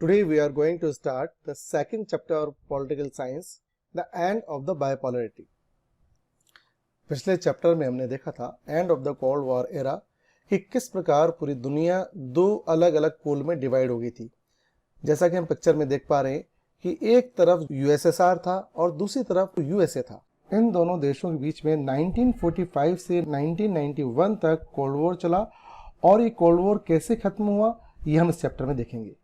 Today we are going to start the second chapter of political science, the end of the bipolarity. पिछले chapter में हमने देखा था end of the cold war era कि किस प्रकार पूरी दुनिया दो अलग अलग पोल में डिवाइड हो गई थी। जैसा कि हम पिक्चर में देख पा रहे हैं कि एक तरफ यूएसएसआर था और दूसरी तरफ यूएसए था। इन दोनों देशों के बीच में 1945 से 1991 तक कोल्ड वॉर चला और ये कोल्ड वॉर कैसे खत्म हुआ ये हम इस चैप्टर में देखेंगे।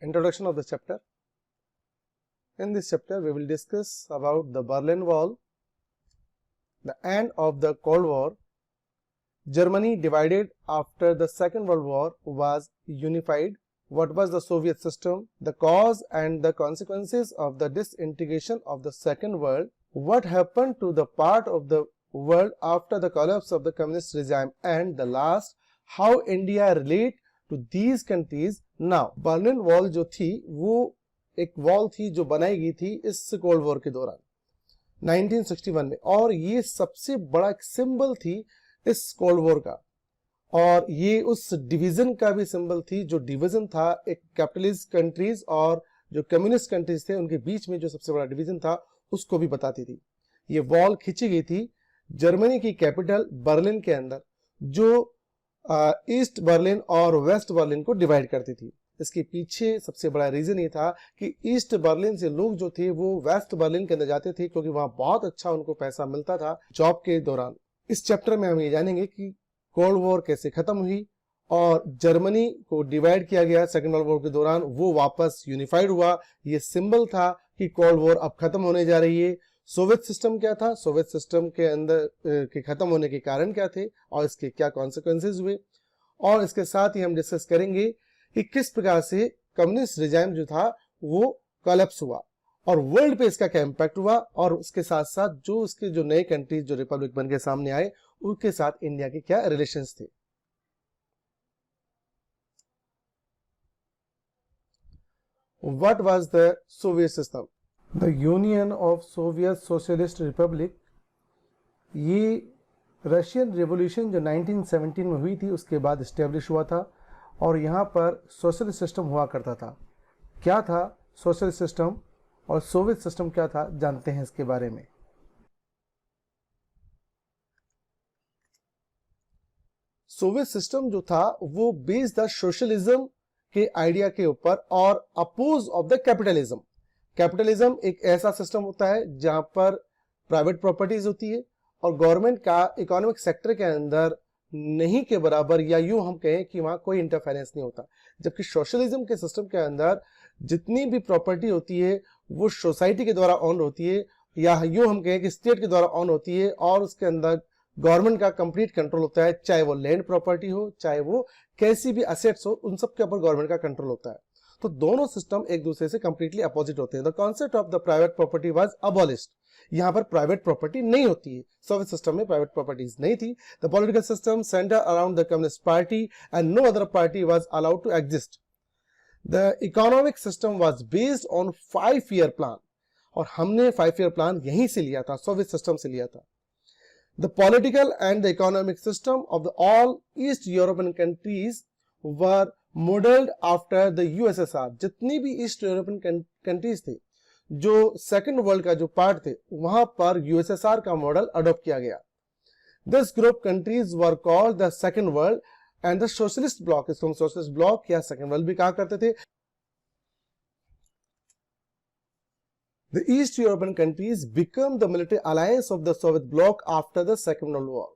Introduction of the chapter. In this chapter we will discuss about the Berlin Wall, the end of the Cold War. Germany divided after the Second World War was unified. What was the Soviet system? The cause and the consequences of the disintegration of the Second World. What happened to the part of the world after the collapse of the communist regime? And the last, how India relate to these countries now. Berlin wall जो थी वो एक wall थी जो बनाई गई थी इस कोल्ड वॉर के दौरान 1961 में, और ये सबसे बड़ा एक सिंबल थी इस कोल्ड वॉर का, और ये उस डिवीजन का भी सिंबल थी जो डिवीजन था एक कैपिटलिस्ट कंट्रीज और जो कम्युनिस्ट कंट्रीज थे उनके बीच में जो सबसे बड़ा डिवीजन था उसको भी बताती थी। ये वॉल खींची गई थी जर्मनी की कैपिटल बर्लिन के अंदर जो ईस्ट बर्लिन और वेस्ट बर्लिन को डिवाइड करती थी। इसके पीछे सबसे बड़ा रीजन ये था कि ईस्ट बर्लिन से लोग जो थे वो वेस्ट बर्लिन के अंदर जाते थे क्योंकि वहां बहुत अच्छा उनको पैसा मिलता था जॉब के दौरान। इस चैप्टर में हम ये जानेंगे कि कोल्ड वॉर कैसे खत्म हुई और जर्मनी को डिवाइड किया गया सेकेंड वर्ल्ड वॉर के दौरान, वो वापस यूनिफाइड हुआ। ये सिंबल था कि कोल्ड वॉर अब खत्म होने जा रही है। सोवियत सिस्टम क्या था, सोवियत सिस्टम के अंदर के खत्म होने के कारण क्या थे और इसके क्या कॉन्सिक्वेंसेज हुए, और इसके साथ ही हम डिस्कस करेंगे कि किस प्रकार से कम्युनिस्ट रिजाइम जो था वो कोलैप्स हुआ और वर्ल्ड पे इसका क्या इम्पैक्ट हुआ, और उसके साथ साथ जो इसके जो नए कंट्रीज जो रिपब्लिक बन के सामने आए उनके साथ इंडिया के क्या रिलेशंस थे। What was the Soviet system? The Union of Soviet Socialist Republic, ये रशियन रिवॉल्यूशन जो 1917 में हुई थी उसके बाद इस्टेब्लिश हुआ था और यहाँ पर सोशलिस्ट सिस्टम हुआ करता था। क्या था सोशलिस्ट सिस्टम और सोवियत सिस्टम क्या था, जानते हैं इसके बारे में। सोवियत सिस्टम जो था वो बेस्ड द सोशलिज्म के आइडिया के ऊपर और oppose of the capitalism. Capitalism एक ऐसा सिस्टम होता है जहां पर प्राइवेट प्रॉपर्टीज होती है और गवर्नमेंट का इकोनॉमिक सेक्टर के अंदर नहीं के बराबर, या यूं हम कहें कि वहां कोई इंटरफेरेंस नहीं होता। जबकि सोशलिज्म के सिस्टम के अंदर जितनी भी प्रॉपर्टी होती है वो सोसाइटी के द्वारा ऑन होती है, या यूं हम कहें कि स्टेट के द्वारा ऑन होती है, और उसके अंदर गवर्नमेंट का कंप्लीट कंट्रोल होता है। चाहे वो लैंड प्रॉपर्टी हो, चाहे वो कैसी भी असेट्स हो, उन सब के ऊपर गवर्नमेंट का कंट्रोल होता है। तो दोनों सिस्टम एक दूसरे से कंप्लीटली अपोजिट होते हैं। The concept of the private property was abolished. यहाँ पर प्राइवेट प्रॉपर्टी नहीं होती है, सोवियत सिस्टम में प्राइवेट प्रॉपर्टीज नहीं थी। The political system centre around the communist party and no other party was allowed to exist. The economic system was based on 5-year plan, और हमने 5-year प्लान यहीं से लिया था, सोवियत सिस्टम से लिया था। The political and the economic system of the all East European countries were modeled after the USSR. जितनी भी ईस्ट यूरोपियन कंट्रीज थे जो सेकेंड वर्ल्ड का जो पार्ट थे वहां पर यूएसएसआर का मॉडल अडॉप्ट किया गया। This group countries were called the second world and the socialist block, इसको हम सोशलिस्ट ब्लॉक या सेकेंड वर्ल्ड भी कहा करते थे। The East European countries became the military alliance of the Soviet bloc after the Second World War.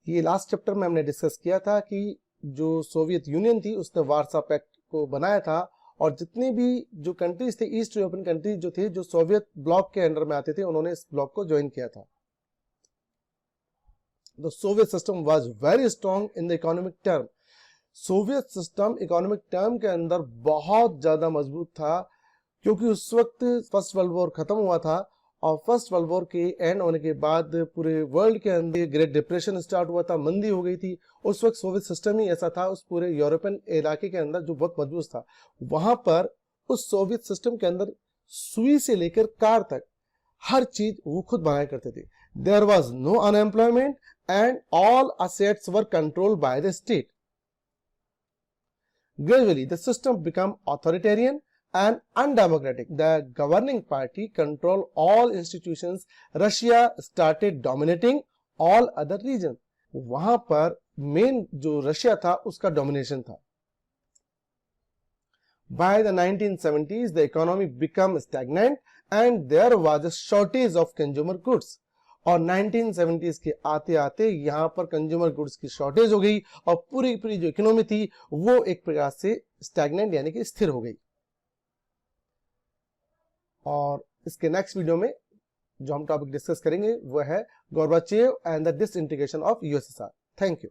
ये last chapter में हमने डिस्कस किया था कि जो सोवियत यूनियन थी उसने वार्सा पैक्ट को बनाया था, और जितने भी जो कंट्रीज थे ईस्ट यूरोपियन कंट्रीज जो थे जो सोवियत ब्लॉक के अंडर में आते थे उन्होंने इस ब्लॉक को ज्वाइन किया था। The Soviet system was very strong in the economic term. Soviet system economic term के अंदर बहुत ज्यादा मजबूत था क्योंकि उस वक्त फर्स्ट वर्ल्ड वॉर खत्म हुआ था, और फर्स्ट वर्ल्ड वॉर के एंड होने के बाद पूरे वर्ल्ड के अंदर ग्रेट डिप्रेशन स्टार्ट हुआ था, मंदी हो गई थी। उस वक्त सोवियत सिस्टम ही ऐसा था उस पूरे यूरोपियन इलाके के अंदर जो बहुत मजबूत था। वहां पर उस सोवियत सिस्टम के अंदर सुई से लेकर कार तक हर चीज वो खुद बनाया करते थे। There was no unemployment and all assets were controlled by the state. Gradually, the system became authoritarian and undemocratic. The governing party controlled all institutions. Russia started dominating all other regions. वहां पर main जो Russia था उसका domination था. By the 1970s, the economy became stagnant and there was a shortage of consumer goods. और 1970s के आते आते यहाँ पर कंज्यूमर गुड्स की शॉर्टेज हो गई और पूरी जो इकोनॉमी थी वो एक प्रकार से स्टैग्नेंट यानी कि स्थिर हो गई. और इसके नेक्स्ट वीडियो में जो हम टॉपिक डिस्कस करेंगे वो है Gorbachev and the disintegration of USSR. Thank you.